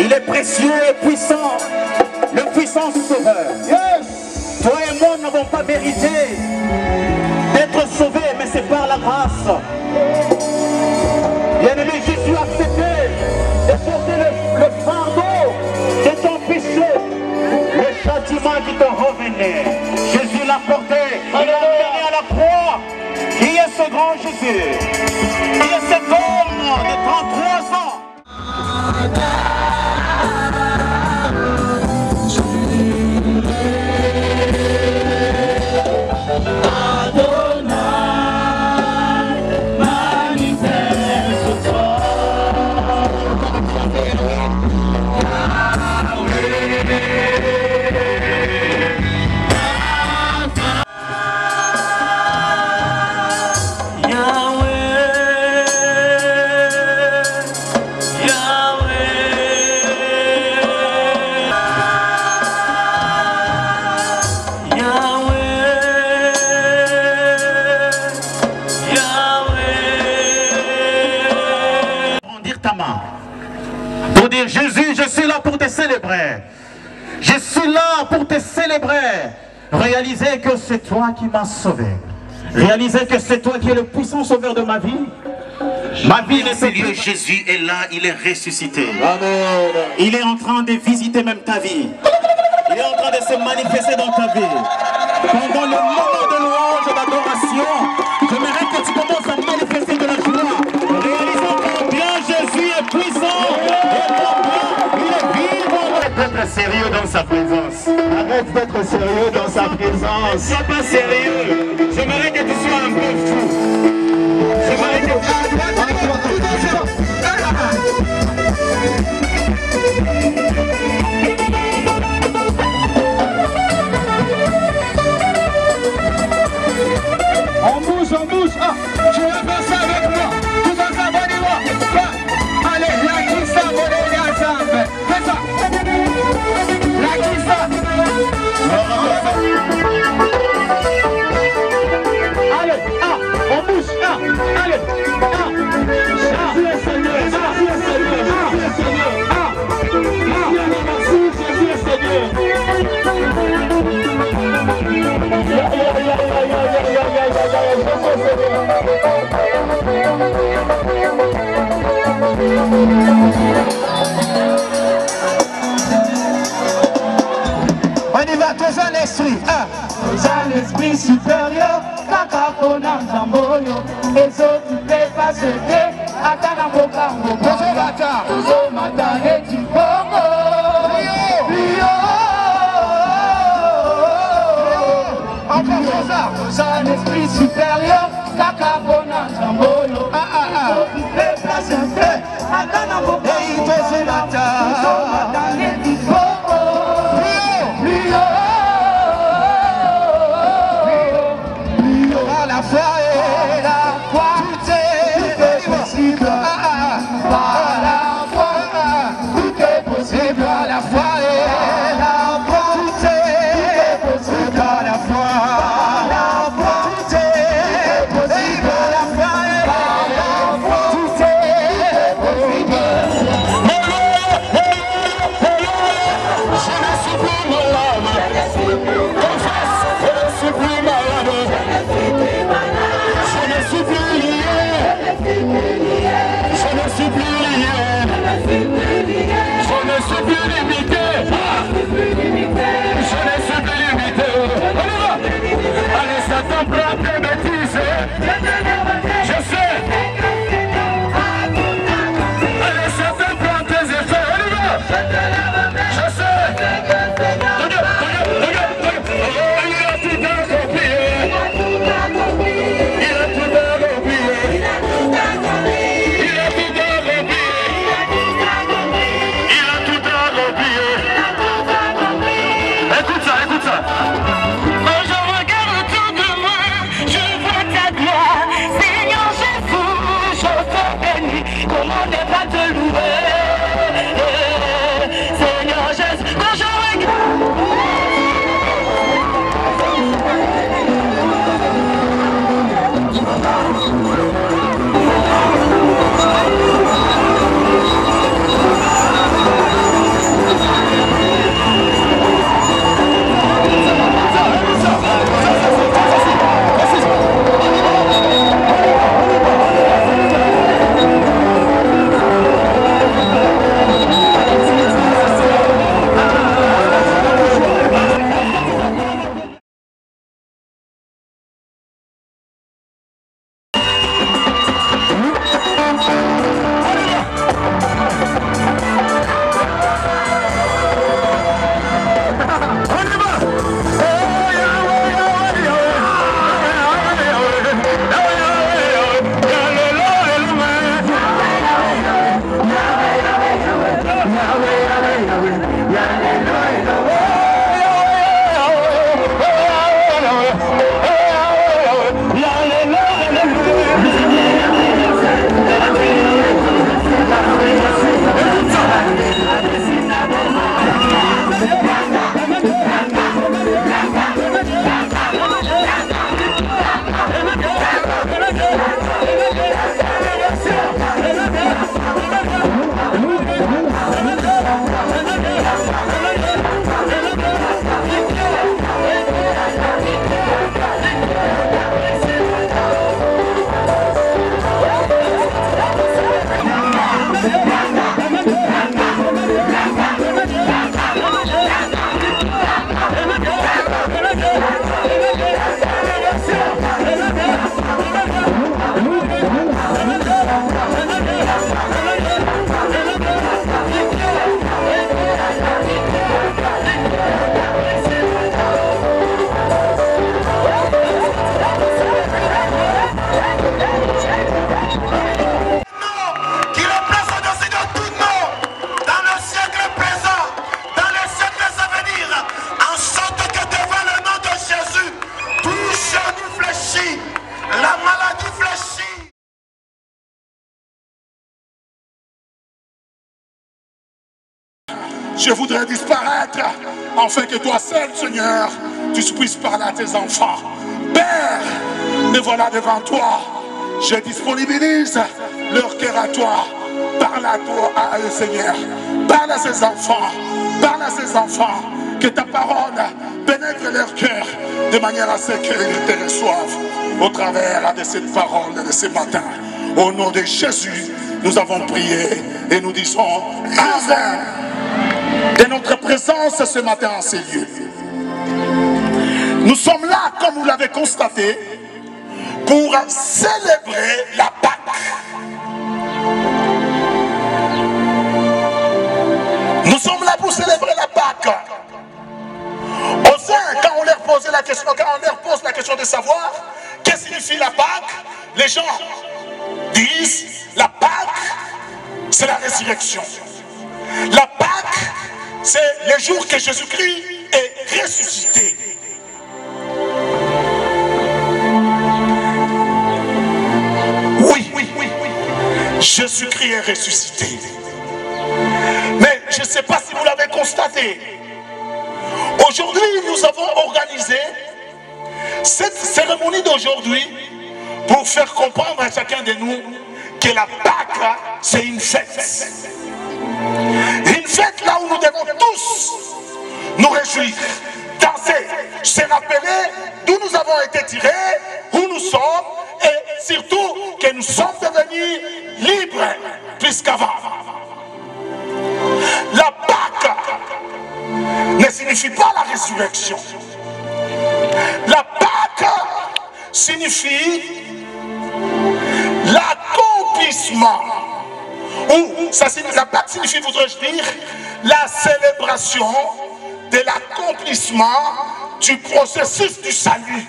Il est précieux et puissant, le puissant sauveur. Yes. Toi et moi n'avons pas mérité d'être sauvés, mais c'est par la grâce. Bien-aimé, Jésus a accepté de porter le fardeau de ton péché, le châtiment qui te revenait. Jésus l'a porté, il l'a amené à la croix. Qui est ce grand Jésus? Qui est cet homme de 33 ans? Pour dire Jésus, je suis là pour te célébrer. Je suis là pour te célébrer. Réaliser que c'est toi qui m'as sauvé. Réaliser que c'est toi qui es le puissant sauveur de ma vie. Ma vie n'est pas lieu. Jésus est là, il est ressuscité. Amen. Il est en train de visiter même ta vie. Il est en train de se manifester dans ta vie. Pendant le moment de louange et d'adoration, j'aimerais que tu commences à manifester de la joie. Réalisant combien Jésus est puissant et combien il est vivant. Arrête d'être sérieux dans sa présence. Arrête d'être sérieux dans sa présence. Sois pas sérieux. J'aimerais que tu sois un peu fou. J'aimerais que tu... On bouge, ah, tu vas faire ça avec moi, tu vas s'abonner moi, allez, la kissa, volez les ensemble, fais ça, la kissa, allez, ah, on bouge, ah, allez, ah, Jésus est Seigneur, Jésus est Seigneur, Jésus est Seigneur, ah, merci, Jésus est Seigneur. On y va, tous un esprit. Un esprit supérieur, Kakapona Zamboyo, et autres tu fais pas ce thé, Atana Mokambo, Ozo Matane du Congo, encore ça, un esprit supérieur, Kakapona Zamboyo, et autres tu fais pas ce thé, Atana Mokambo, Ozo Matane du Congo. La foi et la foi, tout est possible. Par la foi, tout est possible. Par la foi et la foi, tout est possible. Par la foi, tout est possible. Par la foi et la foi, tout est possible. Je ne suis plus malade. Confesse, je ne suis plus malade. Je ne suis plus lié. Je ne suis plus limité. Je ne suis plus limité. Allez, Satan, prends tes bêtises. Je sais. Allez, Satan, prends tes effets. Je sais. Je voudrais disparaître, afin que toi seul, Seigneur, tu puisses parler à tes enfants. Père, me voilà devant toi. Je disponibilise leur cœur à toi. Parle à toi, à eux, Seigneur. Parle à ces enfants. Parle à ces enfants. Que ta parole pénètre leur cœur de manière à ce qu'ils te reçoivent au travers de cette parole de ce matin. Au nom de Jésus, nous avons prié et nous disons Amen. De notre présence ce matin en ces lieux. Nous sommes là, comme vous l'avez constaté, pour célébrer la Pâque. Nous sommes là pour célébrer la Pâque. Au sein, quand on leur pose la question, de savoir qu'est-ce que signifie la Pâque, les gens disent la Pâque, c'est la résurrection. La Pâque, c'est le jour que Jésus-Christ est ressuscité. Oui, Jésus-Christ est ressuscité. Mais je ne sais pas si vous l'avez constaté. Aujourd'hui, nous avons organisé cette cérémonie d'aujourd'hui pour faire comprendre à chacun de nous que la Pâque, c'est une fête. Une fête là où nous devons tous nous réjouir, danser, se rappeler d'où nous avons été tirés, où nous sommes et surtout que nous sommes devenus libres plus qu'avant. La Pâque ne signifie pas la résurrection. La Pâque signifie l'accomplissement. Ou la Pâque signifie, voudrais-je dire, la célébration de l'accomplissement du processus du salut.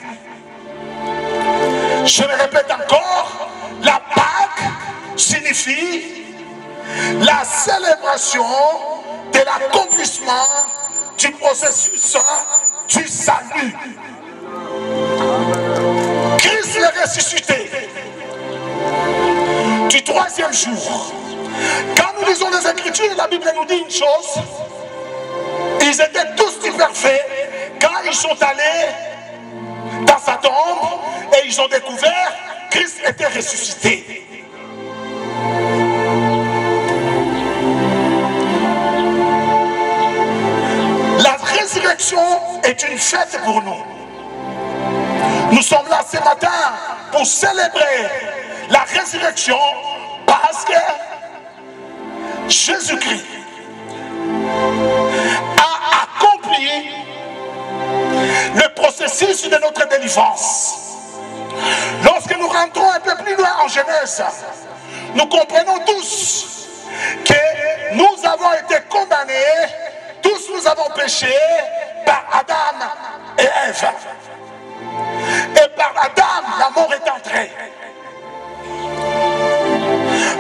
Je le répète encore, la Pâque signifie la célébration de l'accomplissement du processus du salut. Christ est ressuscité du troisième jour. Quand nous lisons les Écritures, la Bible nous dit une chose. Ils étaient tous stupéfaits quand ils sont allés dans sa tombe et ils ont découvert que Christ était ressuscité. La résurrection est une fête pour nous. Nous sommes là ce matin pour célébrer la résurrection parce que Jésus-Christ a accompli le processus de notre délivrance. Lorsque nous rentrons un peu plus loin en Genèse, nous comprenons tous que nous avons été condamnés, tous nous avons péché par Adam et Ève. Et par Adam, la mort est entrée.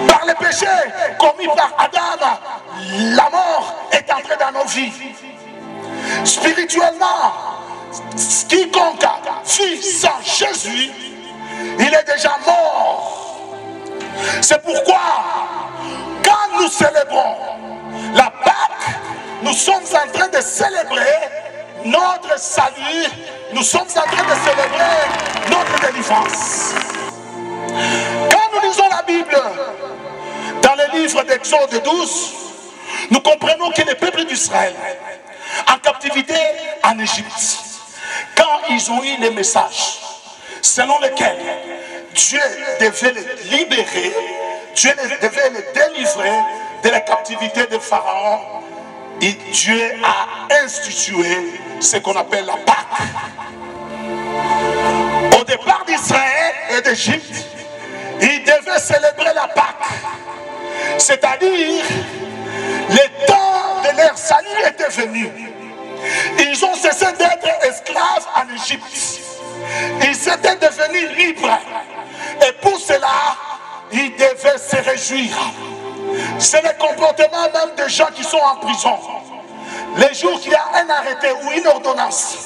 Par les péchés commis par Adam, la mort est entrée dans nos vies. Spirituellement, quiconque vit sans Jésus, il est déjà mort. C'est pourquoi, quand nous célébrons la Pâque, nous sommes en train de célébrer notre salut, nous sommes en train de célébrer notre délivrance. Quand nous lisons la Bible, dans le livre d'Exode 12, nous comprenons que les peuples d'Israël, en captivité en Égypte, quand ils ont eu les messages selon lesquels Dieu devait les libérer, Dieu devait les délivrer de la captivité de Pharaon, et Dieu a institué ce qu'on appelle la Pâque. Au départ d'Israël et d'Égypte, ils devaient célébrer la Pâque. C'est-à-dire, le temps de leur salut était venu. Ils ont cessé d'être esclaves en Égypte. Ils étaient devenus libres. Et pour cela, ils devaient se réjouir. C'est le comportement même des gens qui sont en prison. Les jours qu'il y a un arrêté ou une ordonnance,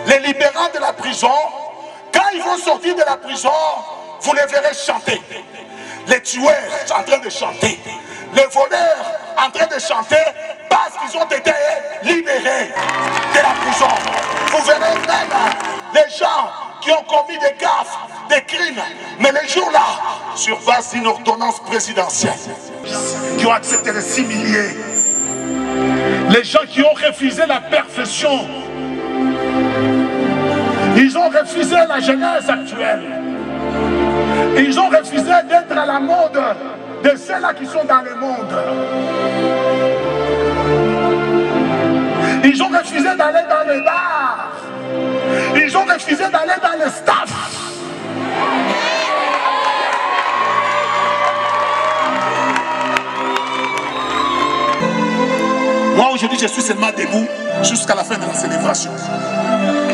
les libérants de la prison, quand ils vont sortir de la prison, vous les verrez chanter. Les tueurs en train de chanter, les voleurs en train de chanter, parce qu'ils ont été libérés de la prison. Vous verrez même les gens qui ont commis des gaffes, des crimes, mais les jours-là, sur base d'une ordonnance présidentielle, qui ont accepté de s'humilier. Les gens qui ont refusé la perfection, ils ont refusé la jeunesse actuelle. Ils ont refusé d'être à la mode de ceux-là qui sont dans le monde. Ils ont refusé d'aller dans les bars. Ils ont refusé d'aller dans le staff. Moi aujourd'hui je suis seulement debout jusqu'à la fin de la célébration.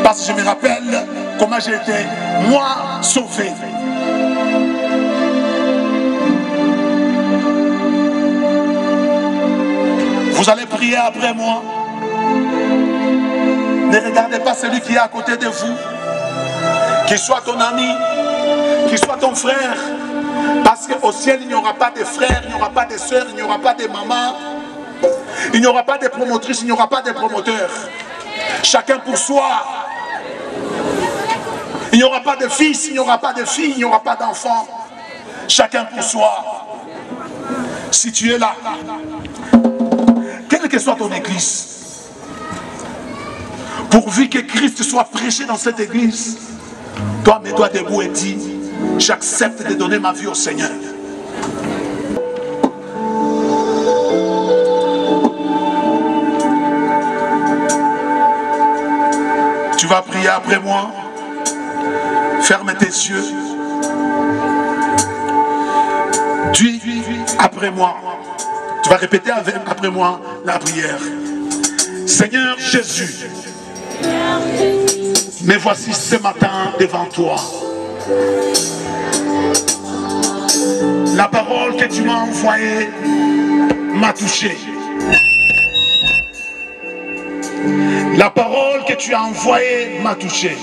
Parce que je me rappelle comment j'ai été, moi, sauvé. Vous allez prier après moi. Ne regardez pas celui qui est à côté de vous. Qu'il soit ton ami, qu'il soit ton frère. Parce qu'au ciel, il n'y aura pas de frères, il n'y aura pas de sœurs, il n'y aura pas de mamans. Il n'y aura pas de promotrices, il n'y aura pas de promoteurs. Chacun pour soi. Il n'y aura pas de fils, il n'y aura pas de filles, il n'y aura pas d'enfants. Chacun pour soi. Si tu es là, quelle que soit ton église, pourvu que Christ soit prêché dans cette église, toi, mets-toi debout et dis, j'accepte de donner ma vie au Seigneur. Tu vas prier après moi. Ferme tes yeux. Dis après moi. Tu vas répéter après moi la prière. Seigneur Jésus, me voici ce matin devant toi. La parole que tu m'as envoyée m'a touché. La parole que tu as envoyée m'a touché.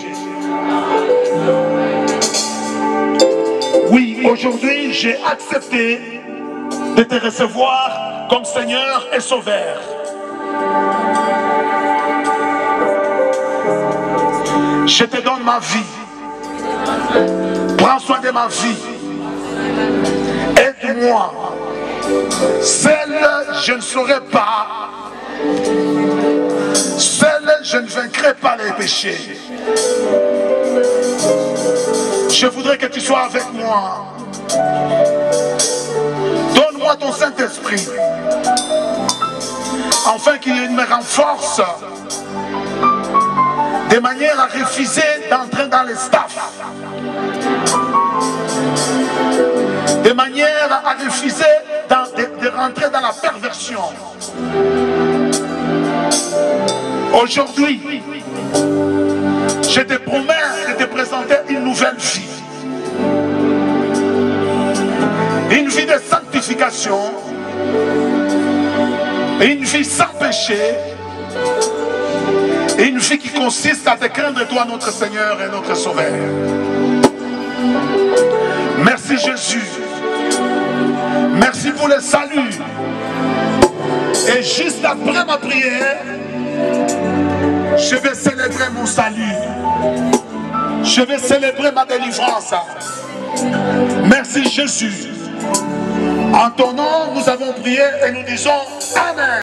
Oui, aujourd'hui, j'ai accepté de te recevoir comme Seigneur et Sauveur. Je te donne ma vie. Prends soin de ma vie. Aide-moi. Seul, je ne saurais pas. Seul, je ne vaincrai pas les péchés. Je voudrais que tu sois avec moi. Donne-moi ton Saint-Esprit, afin qu'il me renforce, de manière à refuser d'entrer dans les staffs, de manière à refuser de rentrer dans la perversion. Aujourd'hui, je te promets de te présenter une nouvelle vie. Une vie de sanctification. Une vie sans péché. Une vie qui consiste à te craindre toi, notre Seigneur et notre Sauveur. Merci Jésus. Merci pour le salut. Et juste après ma prière, je vais célébrer mon salut. Je vais célébrer ma délivrance. Merci Jésus. En ton nom, nous avons prié et nous disons Amen.